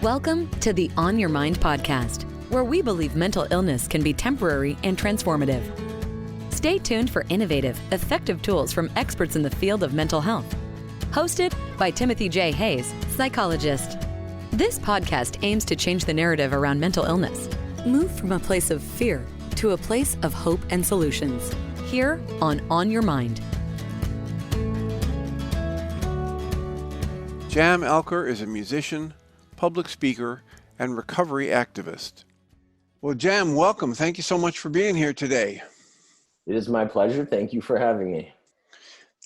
Welcome to the On Your Mind podcast, where we believe mental illness can be temporary and transformative. Stay tuned for innovative, effective tools from experts in the field of mental health. Hosted by Timothy J. Hayes, psychologist. This podcast aims to change the narrative around mental illness. Move from a place of fear to a place of hope and solutions. Here on Your Mind. Jam Alker is a musician, public speaker, and recovery activist. Well, Jam, welcome. Thank you so much for being here today. It is my pleasure. Thank you for having me.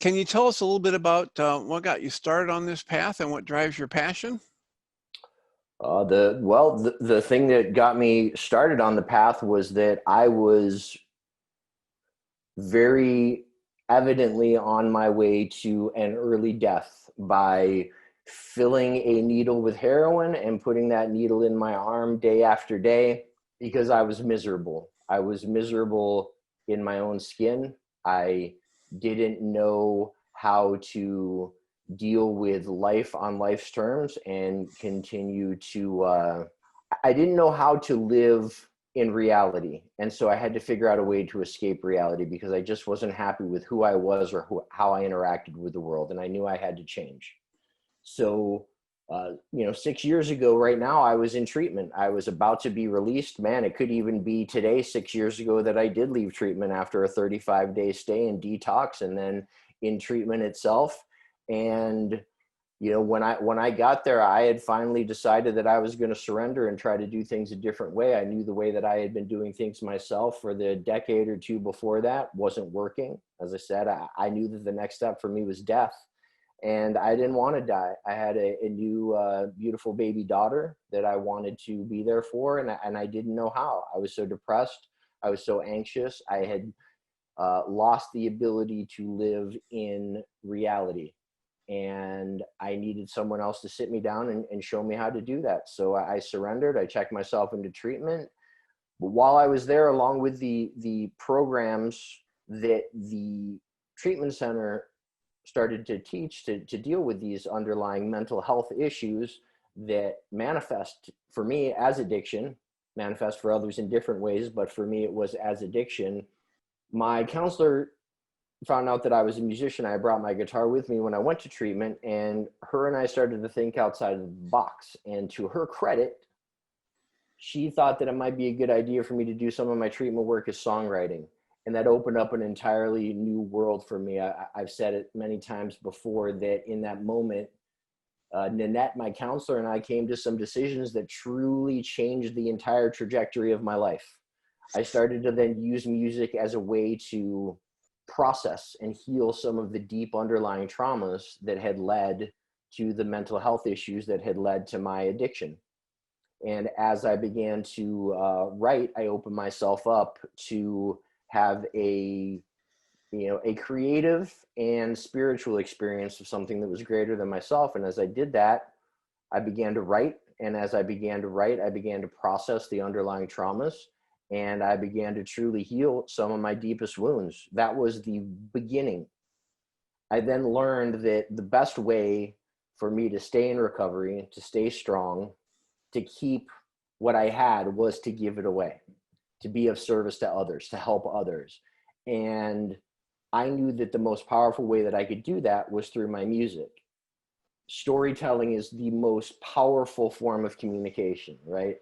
Can you tell us a little bit about what got you started on this path and what drives your passion? The thing that got me started on the path was that I was very evidently on my way to an early death by filling a needle with heroin and putting that needle in my arm day after day because I was miserable. I was miserable in my own skin. I didn't know how to deal with life on life's terms and continue to, I didn't know how to live in reality. And so I had to figure out a way to escape reality because I just wasn't happy with who I was or how I interacted with the world. And I knew I had to change. So, 6 years ago, right now, I was in treatment. I was about to be released. Man, it could even be today, 6 years ago, that I did leave treatment after a 35-day stay in detox and then in treatment itself. And, when I got there, I had finally decided that I was going to surrender and try to do things a different way. I knew the way that I had been doing things myself for the decade or two before that wasn't working. As I said, I knew that the next step for me was death. And I didn't want to die. I had a new, beautiful baby daughter that I wanted to be there for, and I didn't know how. I was so depressed. I was so anxious. I had lost the ability to live in reality. And I needed someone else to sit me down and show me how to do that. So I surrendered. I checked myself into treatment. But while I was there, along with the programs that the treatment center started to teach to deal with these underlying mental health issues that manifest for me as addiction, manifest for others in different ways, but for me it was as addiction. My counselor found out that I was a musician. I brought my guitar with me when I went to treatment, and her and I started to think outside of the box. And to her credit, she thought that it might be a good idea for me to do some of my treatment work as songwriting. And that opened up an entirely new world for me. I've said it many times before that in that moment, Nanette, my counselor, and I came to some decisions that truly changed the entire trajectory of my life. I started to then use music as a way to process and heal some of the deep underlying traumas that had led to the mental health issues that had led to my addiction. And as I began to write, I opened myself up to have a creative and spiritual experience of something that was greater than myself. And as I did that, I began to write. And as I began to write, I began to process the underlying traumas. And I began to truly heal some of my deepest wounds. That was the beginning. I then learned that the best way for me to stay in recovery, to stay strong, to keep what I had was to give it away, to be of service to others, to help others. And I knew that the most powerful way that I could do that was through my music. Storytelling is the most powerful form of communication, right?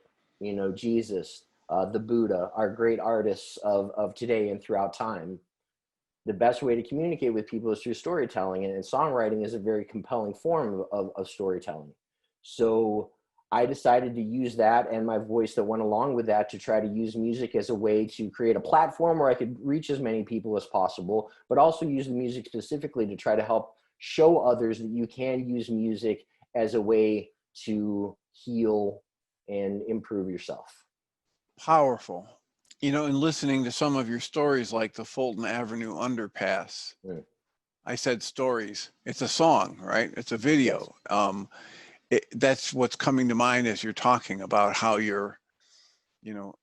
Jesus, the Buddha, are great artists of today and throughout time. The best way to communicate with people is through storytelling, and songwriting is a very compelling form of storytelling. So I decided to use that and my voice that went along with that to try to use music as a way to create a platform where I could reach as many people as possible, but also use the music specifically to try to help show others that you can use music as a way to heal and improve yourself. Powerful. In listening to some of your stories, like the Fulton Avenue underpass, I said stories. It's a song, right? It's a video. Yes. That's what's coming to mind as you're talking about how you're,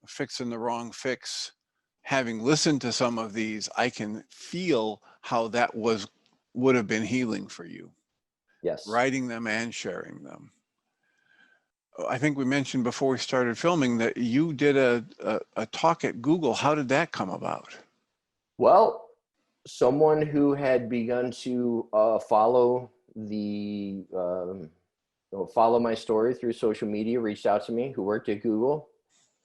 fixing the wrong fix. Having listened to some of these, I can feel how that would have been healing for you. Yes. Writing them and sharing them. I think we mentioned before we started filming that you did a talk at Google. How did that come about? Well, someone who had begun to follow my story through social media reached out to me, who worked at Google,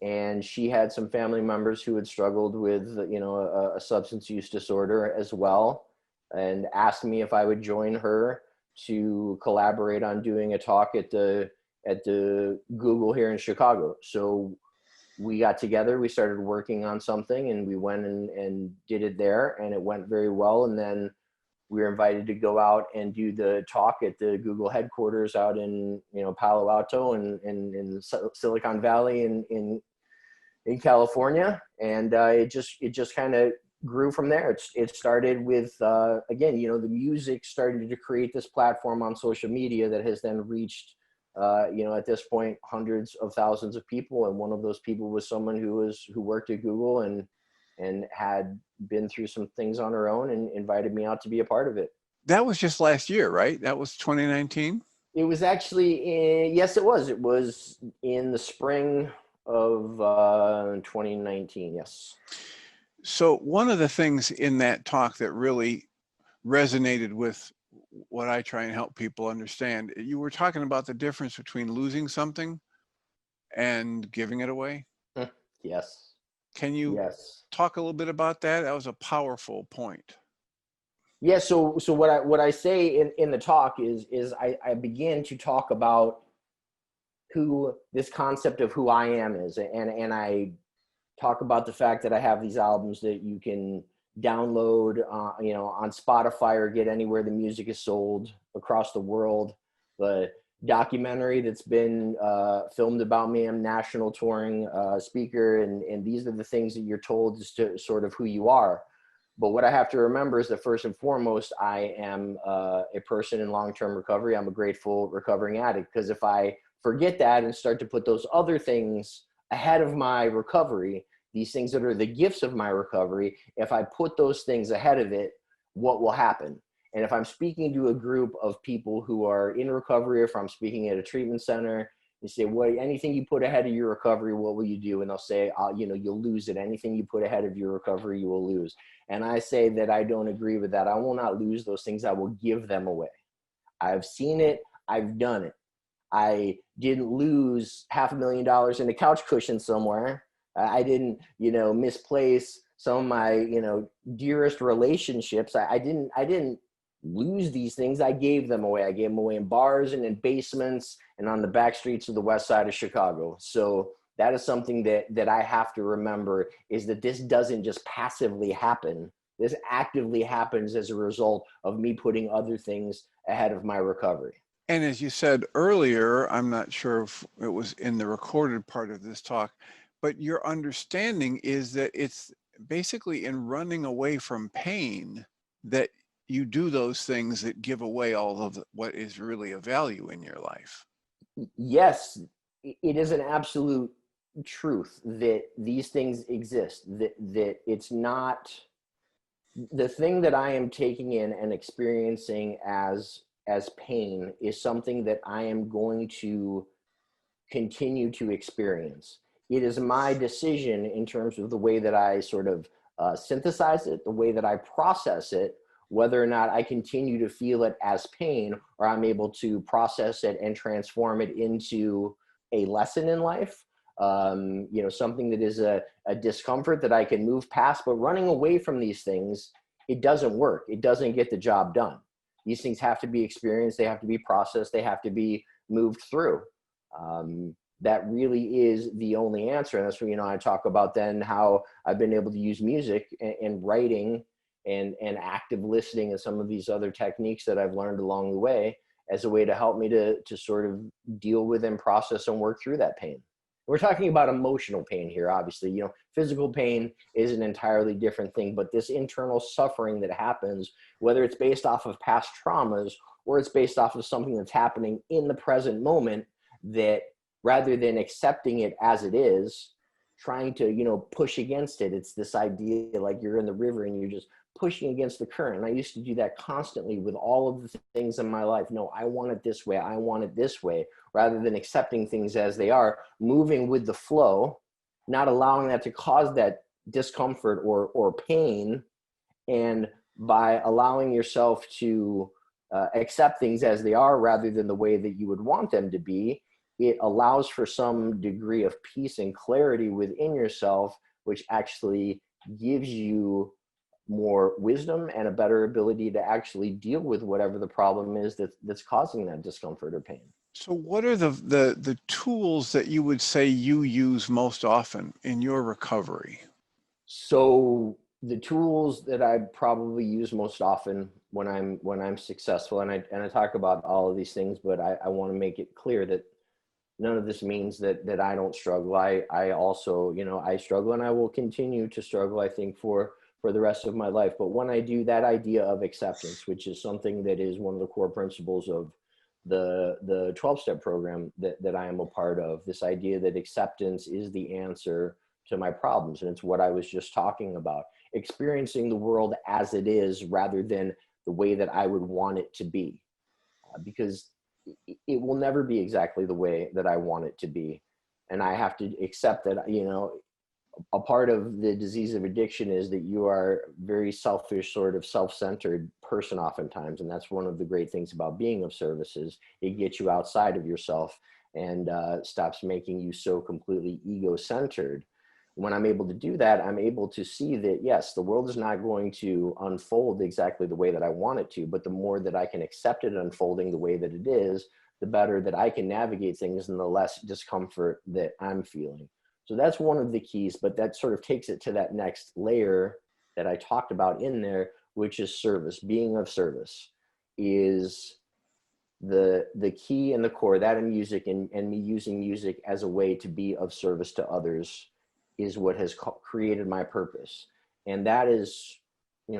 and she had some family members who had struggled with, a substance use disorder as well, and asked me if I would join her to collaborate on doing a talk at the Google here in Chicago. So we got together, we started working on something, and we went and did it there, and it went very well. And then we were invited to go out and do the talk at the Google headquarters out in, Palo Alto and in Silicon Valley in California. And it just kind of grew from there. It started with, again, the music started to create this platform on social media that has then reached, at this point, hundreds of thousands of people. And one of those people was someone who worked at Google and had been through some things on her own and invited me out to be a part of it. That was just last year, right? That was 2019? It was actually, yes, it was. It was in the spring of 2019, yes. So one of the things in that talk that really resonated with what I try and help people understand, you were talking about the difference between losing something and giving it away. Yes. Can you talk a little bit about that? That was a powerful point. Yeah. So what I say in the talk is I began to talk about who this concept of who I am is, and I talk about the fact that I have these albums that you can download, on Spotify or get anywhere the music is sold across the world. The documentary that's been filmed about me. I'm national touring speaker, and these are the things that you're told as to sort of who you are. But what I have to remember is that first and foremost, I am a person in long-term recovery. I'm a grateful recovering addict, because if I forget that and start to put those other things ahead of my recovery, these things that are the gifts of my recovery, if I put those things ahead of it, what will happen? And if I'm speaking to a group of people who are in recovery, or if I'm speaking at a treatment center, you say, "What? Anything you put ahead of your recovery, what will you do?" And they'll say, "You'll lose it. Anything you put ahead of your recovery, you will lose." And I say that I don't agree with that. I will not lose those things. I will give them away. I've seen it. I've done it. I didn't lose $500,000 in a couch cushion somewhere. I didn't, misplace some of my, dearest relationships. I didn't lose these things. I gave them away. I gave them away in bars and in basements and on the back streets of the west side of Chicago. So that is something that I have to remember, is that this doesn't just passively happen. This actively happens as a result of me putting other things ahead of my recovery. And as you said earlier, I'm not sure if it was in the recorded part of this talk, but your understanding is that it's basically in running away from pain that you do those things that give away all of what is really of value in your life. Yes, it is an absolute truth that these things exist, that it's not the thing that I am taking in and experiencing as pain is something that I am going to continue to experience. It is my decision in terms of the way that I sort of synthesize it, the way that I process it, whether or not I continue to feel it as pain, or I'm able to process it and transform it into a lesson in life. Something that is a discomfort that I can move past. But running away from these things, it doesn't work. It doesn't get the job done. These things have to be experienced. They have to be processed. They have to be moved through. That really is the only answer. And that's where, I talk about then how I've been able to use music and writing and active listening and some of these other techniques that I've learned along the way as a way to help me to sort of deal with and process and work through that pain. We're talking about emotional pain here, obviously. Physical pain is an entirely different thing, but this internal suffering that happens, whether it's based off of past traumas or it's based off of something that's happening in the present moment, that rather than accepting it as it is, trying to, push against it, it's this idea like you're in the river and you're just pushing against the current. And I used to do that constantly with all of the things in my life. No, I want it this way. I want it this way, rather than accepting things as they are, moving with the flow, not allowing that to cause that discomfort or pain. And by allowing yourself to accept things as they are rather than the way that you would want them to be, it allows for some degree of peace and clarity within yourself, which actually gives you more wisdom and a better ability to actually deal with whatever the problem is that's causing that discomfort or pain. So what are the tools that you would say you use most often in your recovery? So the tools that I probably use most often when I'm successful, and I talk about all of these things, but I want to make it clear that none of this means that I don't struggle. I also, I struggle, and I will continue to struggle, I think, for the rest of my life. But when I do, that idea of acceptance, which is something that is one of the core principles of the 12-step program that I am a part of, this idea that acceptance is the answer to my problems. And it's what I was just talking about, experiencing the world as it is rather than the way that I would want it to be, because it will never be exactly the way that I want it to be. And I have to accept that, a part of the disease of addiction is that you are very selfish, sort of self-centered person oftentimes. And that's one of the great things about being of service, is it gets you outside of yourself and stops making you so completely ego-centered. When I'm able to do that, I'm able to see that, yes, the world is not going to unfold exactly the way that I want it to, but the more that I can accept it unfolding the way that it is, the better that I can navigate things and the less discomfort that I'm feeling. So that's one of the keys, but that sort of takes it to that next layer that I talked about in there, which is service. Being of service is the key and the core. That in music and me using music as a way to be of service to others is what has created my purpose. And that is,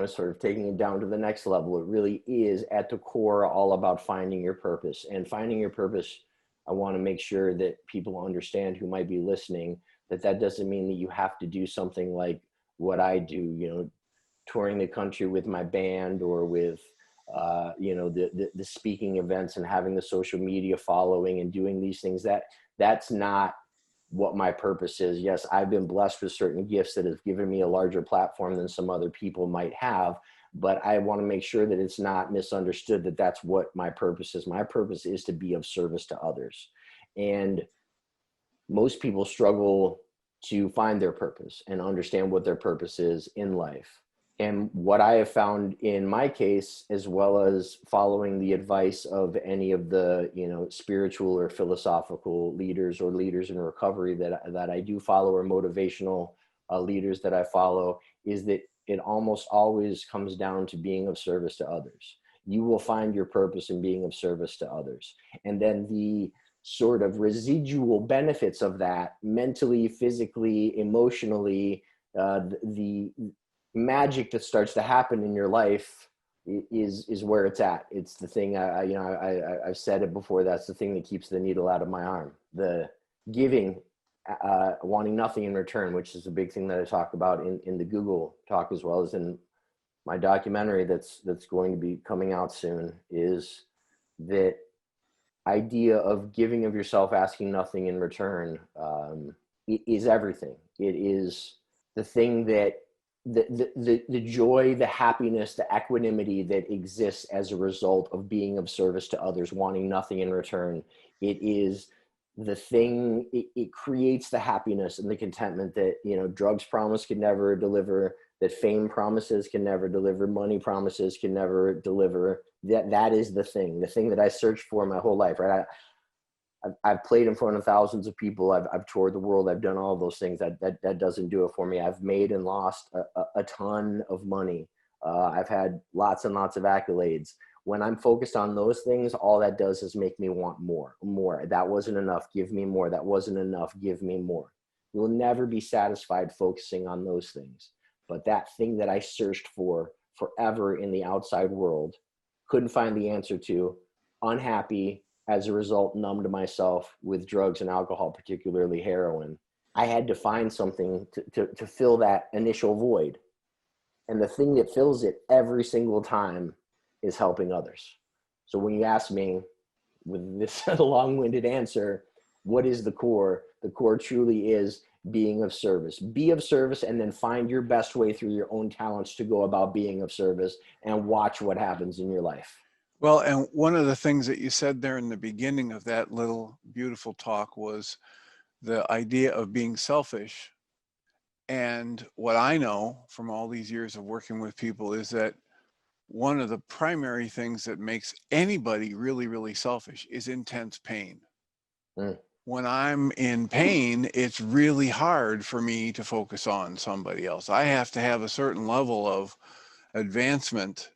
sort of taking it down to the next level. It really is at the core all about finding your purpose. And finding your purpose, I want to make sure that people understand, who might be listening, that doesn't mean that you have to do something like what I do, touring the country with my band, or with, the speaking events and having the social media following and doing these things. That's not what my purpose is. Yes, I've been blessed with certain gifts that have given me a larger platform than some other people might have, but I want to make sure that it's not misunderstood that that's what my purpose is. My purpose is to be of service to others. And most people struggle to find their purpose and understand what their purpose is in life. And what I have found in my case, as well as following the advice of any of the, spiritual or philosophical leaders or leaders in recovery that I do follow, or motivational leaders that I follow, is that it almost always comes down to being of service to others. You will find your purpose in being of service to others. And then the sort of residual benefits of that, mentally, physically, emotionally, the magic that starts to happen in your life is where it's at. It's the thing, I've said it before, that's the thing that keeps the needle out of my arm. The giving, wanting nothing in return, which is a big thing that I talk about in the Google talk, as well as in my documentary that's going to be coming out soon, is that idea of giving of yourself, asking nothing in return, is everything. It is the thing that the joy, the happiness, the equanimity that exists as a result of being of service to others, wanting nothing in return. It is the thing, it creates the happiness and the contentment that, drugs promise can never deliver, that fame promises can never deliver, money promises can never deliver. That is the thing that I searched for my whole life, right? I've played in front of thousands of people. I've toured the world. I've done all those things. That doesn't do it for me. I've made and lost a ton of money. I've had lots and lots of accolades. When I'm focused on those things, all that does is make me want more. That wasn't enough. Give me more. That wasn't enough. Give me more. You will never be satisfied focusing on those things. But that thing that I searched for forever in the outside world, couldn't find the answer to, unhappy, as a result, numbed myself with drugs and alcohol, particularly heroin. I had to find something to fill that initial void. And the thing that fills it every single time is helping others. So when you ask me with this long-winded answer, what is the core? The core truly is being of service. Be of service, and then find your best way through your own talents to go about being of service, and watch what happens in your life. Well, and one of the things that you said there in the beginning of that little beautiful talk was the idea of being selfish. And what I know from all these years of working with people is that one of the primary things that makes anybody really, really selfish is intense pain. Mm. When I'm in pain, it's really hard for me to focus on somebody else. I have to have a certain level of advancement,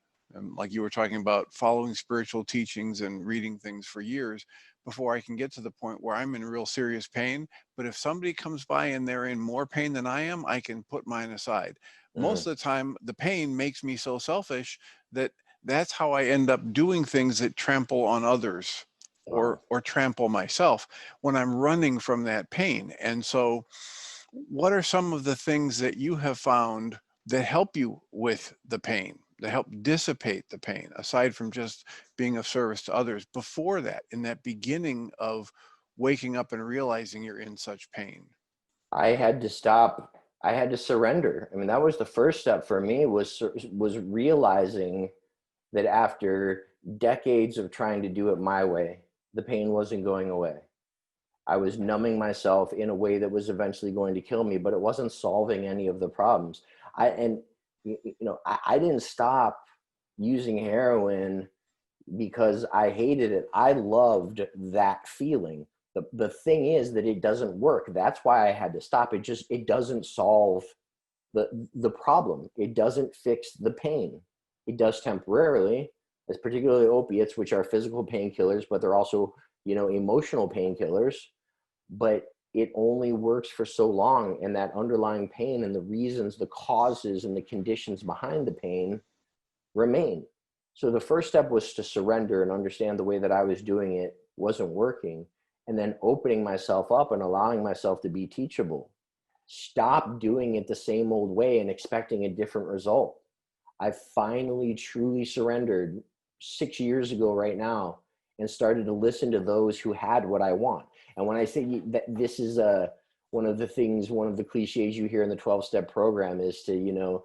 like you were talking about, following spiritual teachings and reading things for years before I can get to the point where I'm in real serious pain. But if somebody comes by and they're in more pain than I am, I can put mine aside. Most of the time, the pain makes me so selfish that that's how I end up doing things that trample on others or trample myself when I'm running from that pain. And so what are some of the things that you have found that help you with the pain, that help dissipate the pain, aside from just being of service to others, before that, in that beginning of waking up and realizing you're in such pain? I had to stop. I had to surrender. I mean, that was the first step for me, was realizing that after decades of trying to do it my way, the pain wasn't going away. I was numbing myself in a way that was eventually going to kill me, but it wasn't solving any of the problems. I didn't stop using heroin because I hated it. I loved that feeling. The thing is that it doesn't work. That's why I had to stop. It doesn't solve the problem. It doesn't fix the pain. It does temporarily, as particularly opiates, which are physical painkillers, but they're also, emotional painkillers. But it only works for so long, and that underlying pain and the reasons, the causes and the conditions behind the pain remain. So the first step was to surrender and understand the way that I was doing it wasn't working, and then opening myself up and allowing myself to be teachable. Stop doing it the same old way and expecting a different result. I finally truly surrendered 6 years ago right now, and started to listen to those who had what I want. And when I say that, this is one of the cliches you hear in the 12-step program is to,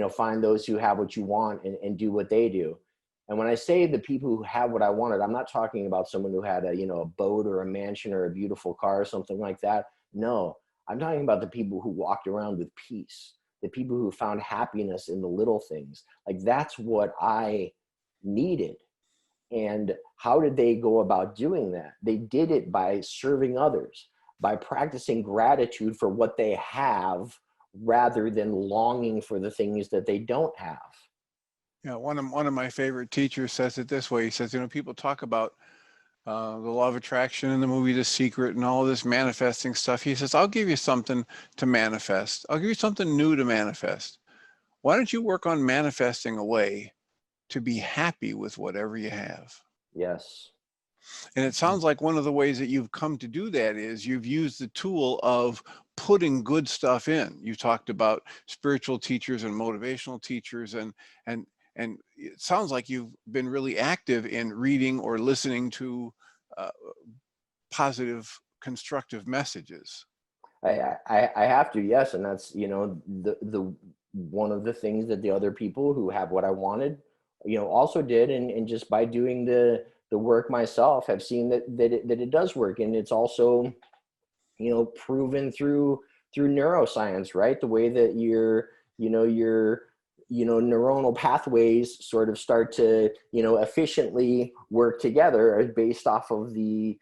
find those who have what you want and do what they do. And when I say the people who have what I wanted, I'm not talking about someone who had a boat or a mansion or a beautiful car or something like that. No, I'm talking about the people who walked around with peace, the people who found happiness in the little things. Like, that's what I needed. And how did they go about doing that? They did it by serving others, by practicing gratitude for what they have rather than longing for the things that they don't have. Yeah, one of my favorite teachers says it this way. He says, people talk about the law of attraction in the movie The Secret and all of this manifesting stuff. He says, I'll give you something to manifest. I'll give you something new to manifest. Why don't you work on manifesting a way to be happy with whatever you have? Yes. And it sounds like one of the ways that you've come to do that is you've used the tool of putting good stuff in. You talked about spiritual teachers and motivational teachers, and it sounds like you've been really active in reading or listening to positive, constructive messages. I have to, yes. And that's, the one of the things that the other people who have what I wanted, also did. And just by doing the work myself, have seen that it does work. And it's also, proven through neuroscience, right? The way that your neuronal pathways sort of start to, efficiently work together are based off of the,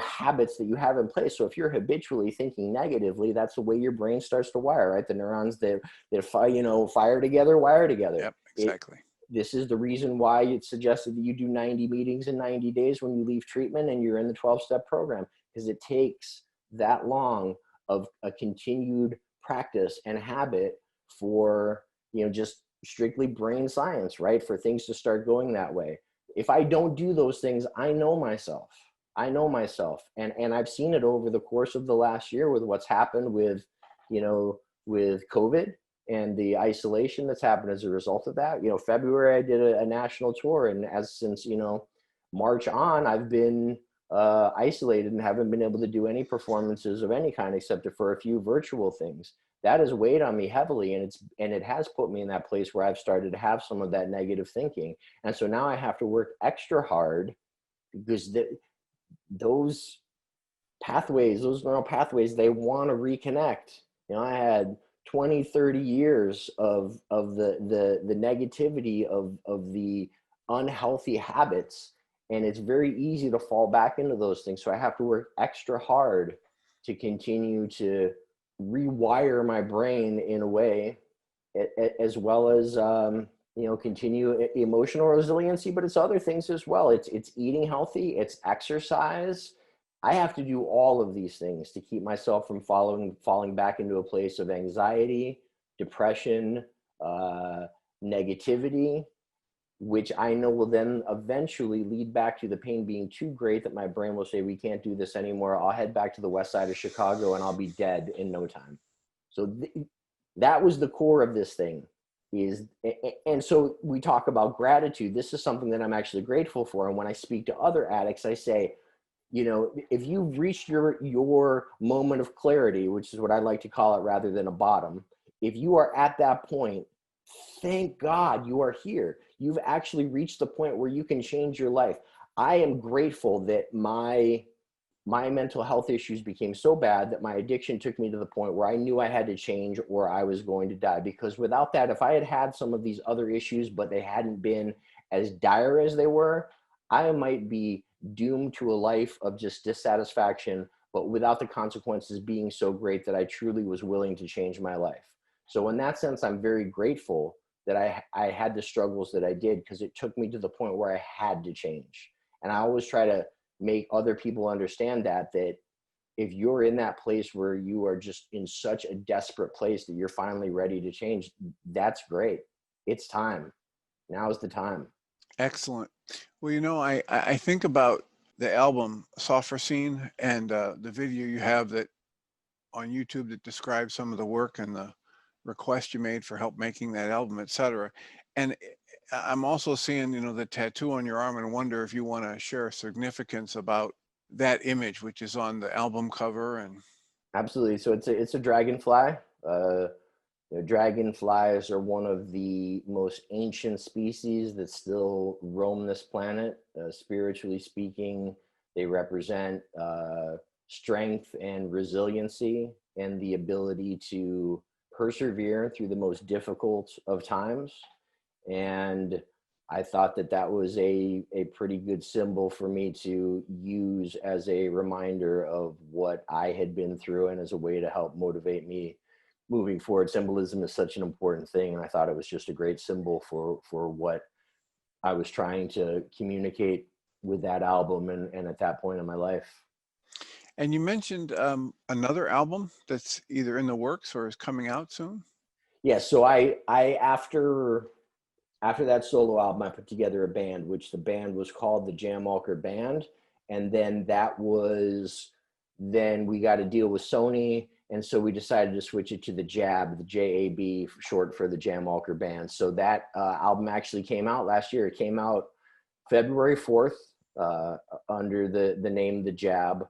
habits that you have in place. So if you're habitually thinking negatively, that's the way your brain starts to wire, right? The neurons that fire together, wire together. Yep, exactly. This is the reason why it's suggested that you do 90 meetings in 90 days when you leave treatment and you're in the 12-step program, because it takes that long of a continued practice and habit for, just strictly brain science, right? For things to start going that way. If I don't do those things, I know myself. And I've seen it over the course of the last year with what's happened with, with COVID and the isolation that's happened as a result of that. You know, February I did a national tour, and since, you know, March on, I've been isolated and haven't been able to do any performances of any kind except for a few virtual things. That has weighed on me heavily, and it has put me in that place where I've started to have some of that negative thinking. And so now I have to work extra hard, because those pathways, those neural pathways, they want to reconnect. You know, I had 20, 30 years of the negativity of the unhealthy habits, and it's very easy to fall back into those things. So I have to work extra hard to continue to rewire my brain in a way, as well as you know, continue emotional resiliency. But it's other things as well. It's eating healthy, it's exercise. I have to do all of these things to keep myself from falling back into a place of anxiety, depression, negativity, which I know will then eventually lead back to the pain being too great that my brain will say, we can't do this anymore. I'll head back to the west side of Chicago and I'll be dead in no time. So that was the core of this thing. And so we talk about gratitude. This is something that I'm actually grateful for. And when I speak to other addicts, I say, you know, if you've reached your moment of clarity, which is what I like to call it rather than a bottom, if you are at that point, thank God you are here. You've actually reached the point where you can change your life. I am grateful that my mental health issues became so bad that my addiction took me to the point where I knew I had to change or I was going to die. Because without that, if I had had some of these other issues, but they hadn't been as dire as they were, I might be doomed to a life of just dissatisfaction, but without the consequences being so great that I truly was willing to change my life. So in that sense, I'm very grateful that I had the struggles that I did, because it took me to the point where I had to change. And I always try to make other people understand that if you're in that place where you are just in such a desperate place that you're finally ready to change, that's great. It's time. Now is the time. Excellent. Well, you know, I think about the album Software Scene and the video you have that on YouTube that describes some of the work and the request you made for help making that album, etc. And I'm also seeing, you know, the tattoo on your arm, and wonder if you want to share significance about that image, which is on the album cover. And absolutely. So it's a dragonfly. You know, dragonflies are one of the most ancient species that still roam this planet. Spiritually speaking, they represent strength and resiliency and the ability to persevere through the most difficult of times. And I thought that was a pretty good symbol for me to use as a reminder of what I had been through, and as a way to help motivate me moving forward. Symbolism is such an important thing, and I thought it was just a great symbol for what I was trying to communicate with that album and at that point in my life. And you mentioned another album that's either in the works or is coming out soon. Yeah, so I after that solo album, I put together a band, which the band was called the Jam Alker Band. And then then we got a deal with Sony. And so we decided to switch it to the JAB, the JAB, short for the Jam Alker Band. So that album actually came out last year. It came out February 4th under the name The Jab.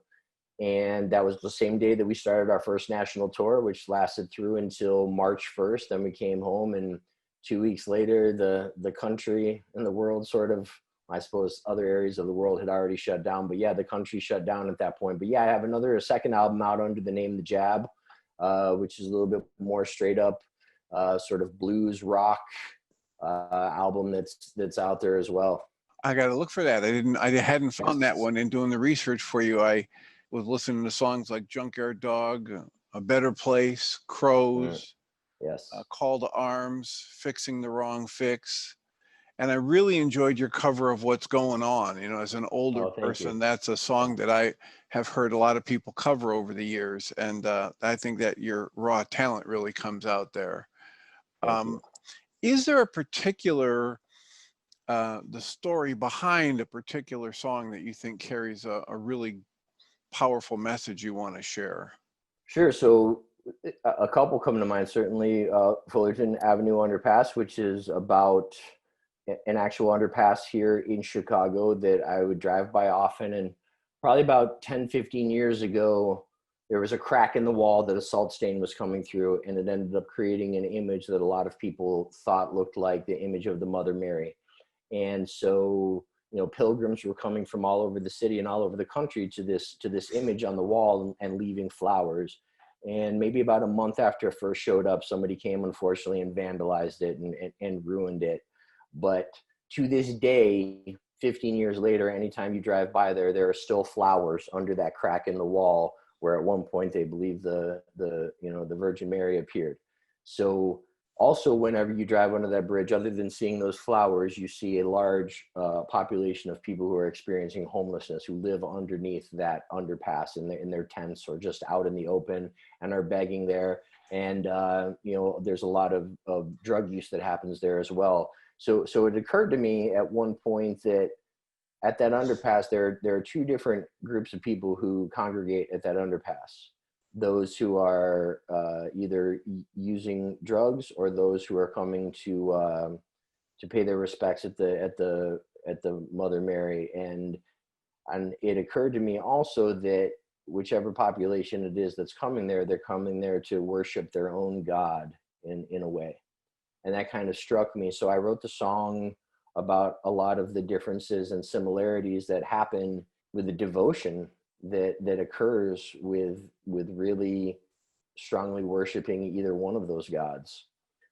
And that was the same day that we started our first national tour, which lasted through until March 1st. Then we came home, and 2 weeks later, the country and the world sort of, I suppose other areas of the world had already shut down, but yeah, the country shut down at that point. But yeah, I have a second album out under the name The Jab, which is a little bit more straight up sort of blues rock album that's out there as well. I got to look for that. I hadn't found that one in doing the research for you. I was listening to songs like Junkyard Dog, A Better Place, Crows, yes, Call to Arms, Fixing the Wrong Fix. And I really enjoyed your cover of What's Going On. You know, as an older person, that's a song that I have heard a lot of people cover over the years. And I think that your raw talent really comes out there. Is there a particular, the story behind a particular song that you think carries a really powerful message you want to share? Sure. So A couple come to mind, certainly Fullerton Avenue underpass, which is about an actual underpass here in Chicago that I would drive by often. And probably about 10, 15 years ago, there was a crack in the wall that a salt stain was coming through, and it ended up creating an image that a lot of people thought looked like the image of the Mother Mary. And so, you know, pilgrims were coming from all over the city and all over the country to this image on the wall and leaving flowers. And maybe about a month after it first showed up, somebody came, unfortunately, and vandalized it and ruined it. But to this day, 15 years later, anytime you drive by there, there are still flowers under that crack in the wall where at one point they believe the Virgin Mary appeared. So also, whenever you drive under that bridge, other than seeing those flowers, you see a large population of people who are experiencing homelessness, who live underneath that underpass in their tents or just out in the open and are begging there. And, there's a lot of drug use that happens there as well. So it occurred to me at one point that at that underpass, there are two different groups of people who congregate at that underpass. Those who are either using drugs or those who are coming to pay their respects at the Mother Mary. And it occurred to me also that whichever population it is that's coming there, they're coming there to worship their own God in a way. And that kind of struck me. So I wrote the song about a lot of the differences and similarities that happen with the devotion that occurs with really strongly worshiping either one of those gods.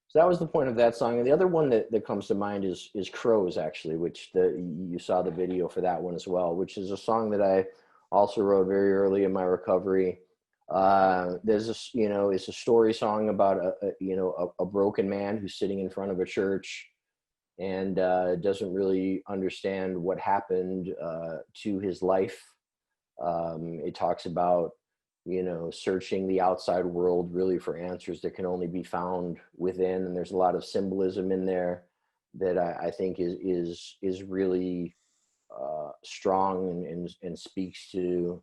So that was the point of that song. And the other one that comes to mind is Crows, actually, which you saw the video for that one as well, which is a song that I also wrote very early in my recovery. There's it's a story song about a broken man who's sitting in front of a church and doesn't really understand what happened to his life. It talks about, searching the outside world really for answers that can only be found within. And there's a lot of symbolism in there that I think is really strong and speaks to,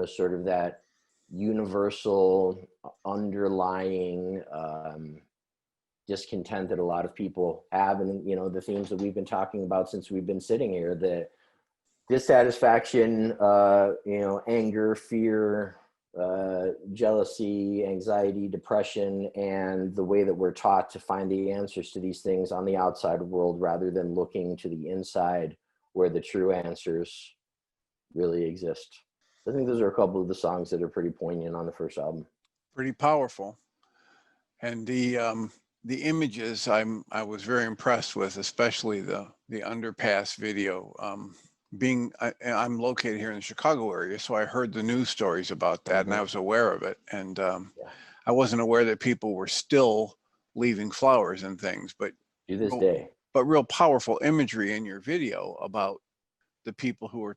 sort of that universal underlying discontent that a lot of people have. And, the themes that we've been talking about since we've been sitting here, the dissatisfaction, anger, fear, jealousy, anxiety, depression, and the way that we're taught to find the answers to these things on the outside world rather than looking to the inside where the true answers really exist. I think those are a couple of the songs that are pretty poignant on the first album. Pretty powerful. And the images I was very impressed with, especially the underpass video. I'm located here in the Chicago area, so I heard the news stories about that, and I was aware of it. And I wasn't aware that people were still leaving flowers and things, but to this day. But real powerful imagery in your video about the people who are,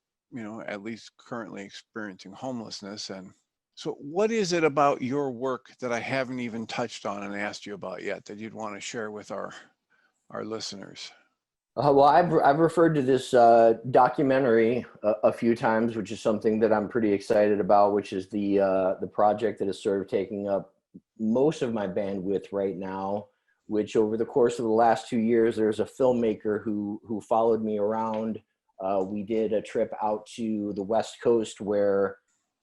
at least currently experiencing homelessness. And so what is it about your work that I haven't even touched on and asked you about yet that you'd want to share with our listeners? Well, I've referred to this documentary a few times, which is something that I'm pretty excited about, which is the project that is sort of taking up most of my bandwidth right now, which over the course of the last 2 years, there's a filmmaker who followed me around. We did a trip out to the West Coast where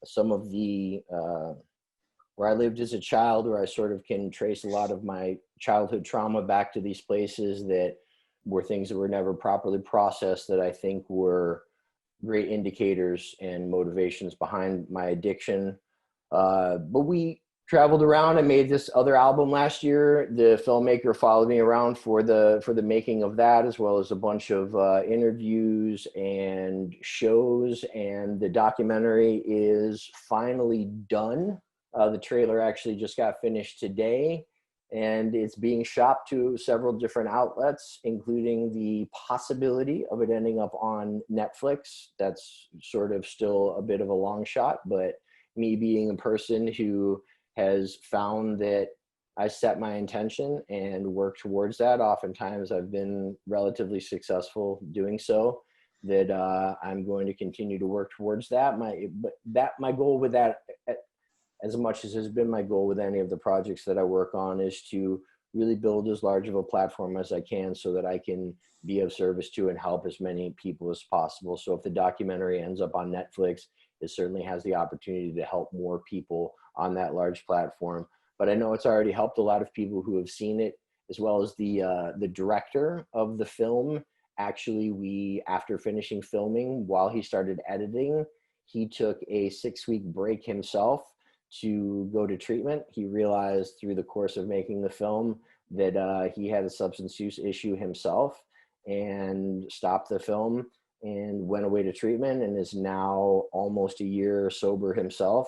some of where I lived as a child, where I sort of can trace a lot of my childhood trauma back to these places that were things that were never properly processed, that I think were great indicators and motivations behind my addiction. But we traveled around and made this other album last year. The filmmaker followed me around for the making of that, as well as a bunch of interviews and shows. And the documentary is finally done. The trailer actually just got finished today, and it's being shopped to several different outlets, including the possibility of it ending up on Netflix. That's sort of still a bit of a long shot, but me being a person who has found that I set my intention and work towards that, oftentimes I've been relatively successful doing so, that I'm going to continue to work towards that. My goal with that as much as has been my goal with any of the projects that I work on, is to really build as large of a platform as I can so that I can be of service to and help as many people as possible. So if the documentary ends up on Netflix, it certainly has the opportunity to help more people on that large platform. But I know it's already helped a lot of people who have seen it, as well as the director of the film. Actually, after finishing filming, while he started editing, he took a 6-week break himself to go to treatment. He realized through the course of making the film that he had a substance use issue himself, and stopped the film and went away to treatment, and is now almost a year sober himself.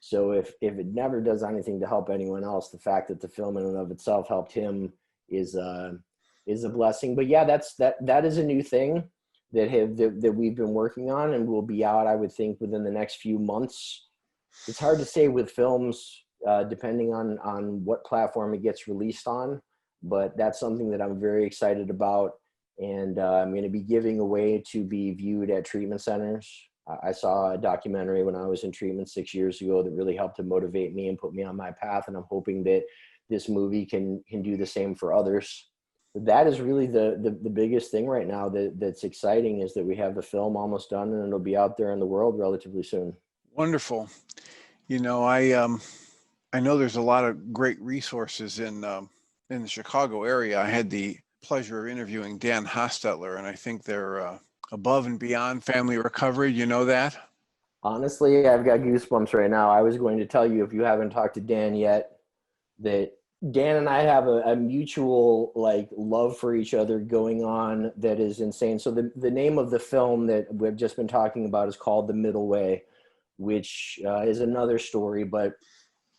So if it never does anything to help anyone else, the fact that the film in and of itself helped him is a blessing. But yeah, that is a new thing that we've been working on, and will be out, I would think, within the next few months. It's hard to say with films, depending on what platform it gets released on, but that's something that I'm very excited about. And I'm going to be giving away to be viewed at treatment centers. I saw a documentary when I was in treatment 6 years ago that really helped to motivate me and put me on my path. And I'm hoping that this movie can do the same for others. That is really the biggest thing right now that's exciting, is that we have the film almost done, and it'll be out there in the world relatively soon. Wonderful. You know, I know there's a lot of great resources in the Chicago area. I had the pleasure of interviewing Dan Hostetler, and I think they're Above and Beyond Family Recovery. You know that? Honestly, I've got goosebumps right now. I was going to tell you, if you haven't talked to Dan yet, that Dan and I have a mutual love for each other going on that is insane. So the name of the film that we've just been talking about is called The Middle Way, which is another story. But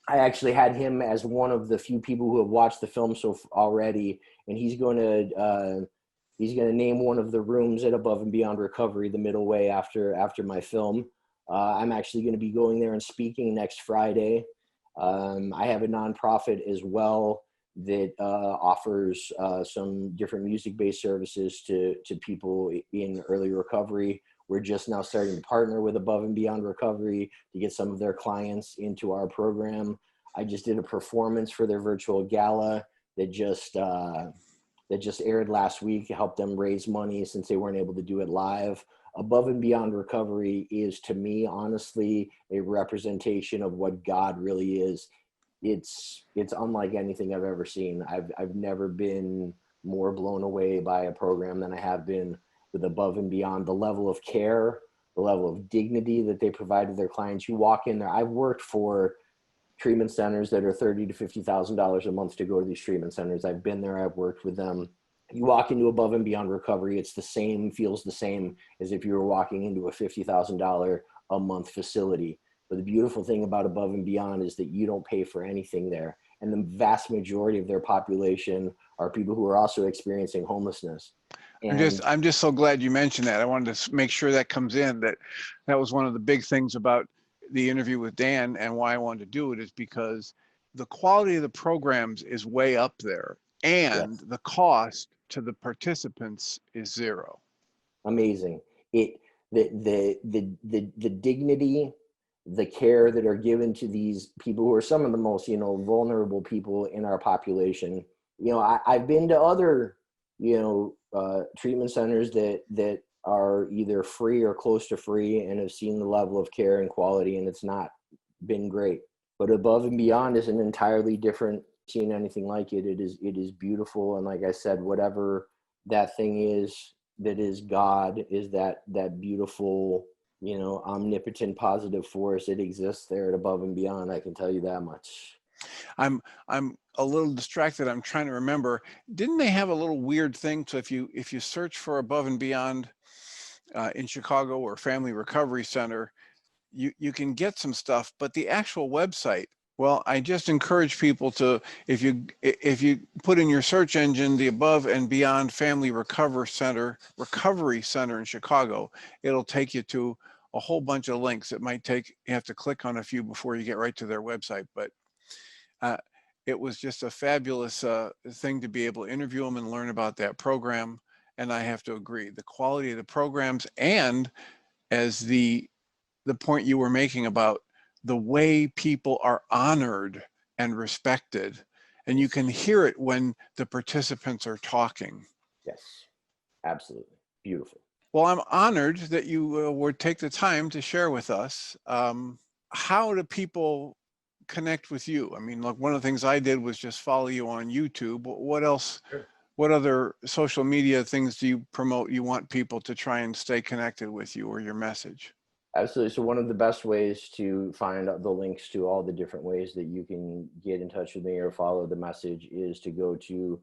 I actually had him as one of the few people who have watched the film already, and he's going to name one of the rooms at Above and Beyond Recovery The Middle Way after my film. I'm actually going to be going there and speaking next Friday. I have a nonprofit as well that offers some different music-based services to people in early recovery. We're just now starting to partner with Above and Beyond Recovery to get some of their clients into our program. I just did a performance for their virtual gala that just aired last week, helped them raise money since they weren't able to do it live. Above and Beyond Recovery is, to me, honestly, a representation of what God really is. It's unlike anything I've ever seen. I've never been more blown away by a program than I have been with Above and Beyond. The level of care, the level of dignity that they provide to their clients. You walk in there. I've worked for treatment centers that are $30,000 to $50,000 a month to go to these treatment centers. I've been there. I've worked with them. You walk into Above and Beyond Recovery, it's the same, feels the same as if you were walking into a $50,000 a month facility. But the beautiful thing about Above and Beyond is that you don't pay for anything there. And the vast majority of their population are people who are also experiencing homelessness. And I'm just so glad you mentioned that. I wanted to make sure that comes in, that was one of the big things about the interview with Dan, and why I wanted to do it is because the quality of the programs is way up there, and yes, the cost to the participants is zero. Amazing. The dignity, the care that are given to these people who are some of the most, vulnerable people in our population. I've been to other, treatment centers that are either free or close to free, and have seen the level of care and quality, and it's not been great. But Above and Beyond is an entirely different, seen anything like it. It is beautiful. And like I said, whatever that thing is, that is God, is that beautiful, omnipotent positive force. It exists there at Above and Beyond. I can tell you that much. I'm a little distracted. I'm trying to remember. Didn't they have a little weird thing? So if you search for Above and Beyond in Chicago or Family Recovery Center, you can get some stuff, but the actual website, well, I just encourage people to, if you put in your search engine the Above and Beyond Family Recovery Center in Chicago, it'll take you to a whole bunch of links. It might take, you have to click on a few before you get right to their website, but it was just a fabulous thing to be able to interview them and learn about that program. And I have to agree, the quality of the programs, and as the point you were making about the way people are honored and respected. And you can hear it when the participants are talking. Yes, absolutely. Beautiful. Well, I'm honored that you would take the time to share with us. How do people connect with you? I mean, like, one of the things I did was just follow you on YouTube. What else? Sure. What other social media things do you promote? You want people to try and stay connected with you or your message? Absolutely. So one of the best ways to find the links to all the different ways that you can get in touch with me or follow the message is to go to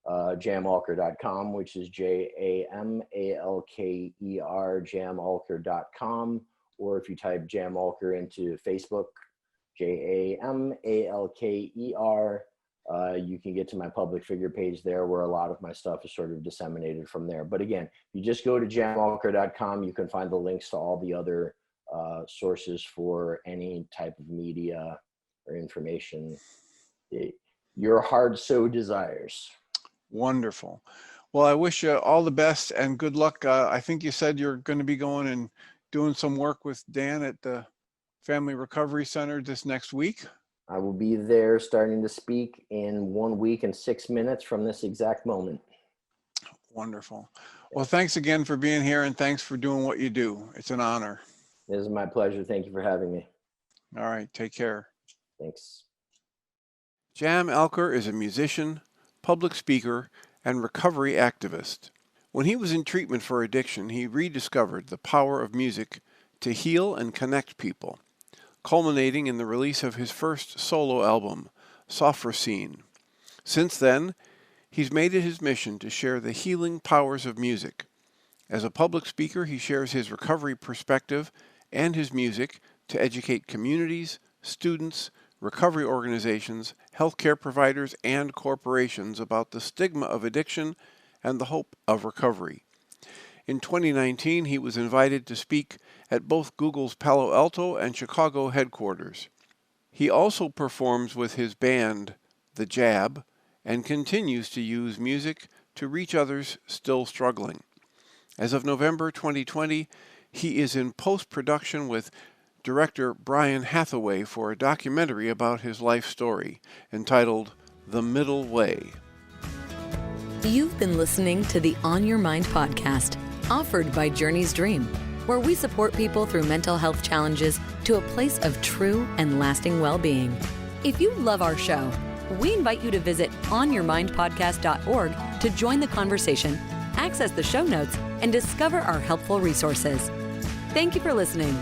jamalker.com, which is JAMALKER, jamalker.com. Or if you type Jam Alker into Facebook, JAMALKER, you can get to my public figure page there, where a lot of my stuff is sort of disseminated from there. But again, you just go to jamalker.com, you can find the links to all the other sources for any type of media or information your heart so desires. Wonderful. Well, I wish you all the best and good luck. I think you said you're going to be going and doing some work with Dan at the Family Recovery Center this next week. I will be there starting to speak in 1 week and 6 minutes from this exact moment. Wonderful. Well, thanks again for being here, and thanks for doing what you do. It's an honor. It is my pleasure. Thank you for having me. All right. Take care. Thanks. Jam Alker is a musician, public speaker, and recovery activist. When he was in treatment for addiction, he rediscovered the power of music to heal and connect people, culminating in the release of his first solo album, Sophrosine. Since then, he's made it his mission to share the healing powers of music. As a public speaker, he shares his recovery perspective and his music to educate communities, students, recovery organizations, healthcare providers, and corporations about the stigma of addiction and the hope of recovery. In 2019, he was invited to speak at both Google's Palo Alto and Chicago headquarters. He also performs with his band, The Jab, and continues to use music to reach others still struggling. As of November 2020, he is in post-production with director Brian Hathaway for a documentary about his life story entitled The Middle Way. You've been listening to the On Your Mind podcast, offered by Journey's Dream, where we support people through mental health challenges to a place of true and lasting well-being. If you love our show, we invite you to visit onyourmindpodcast.org to join the conversation, access the show notes, and discover our helpful resources. Thank you for listening.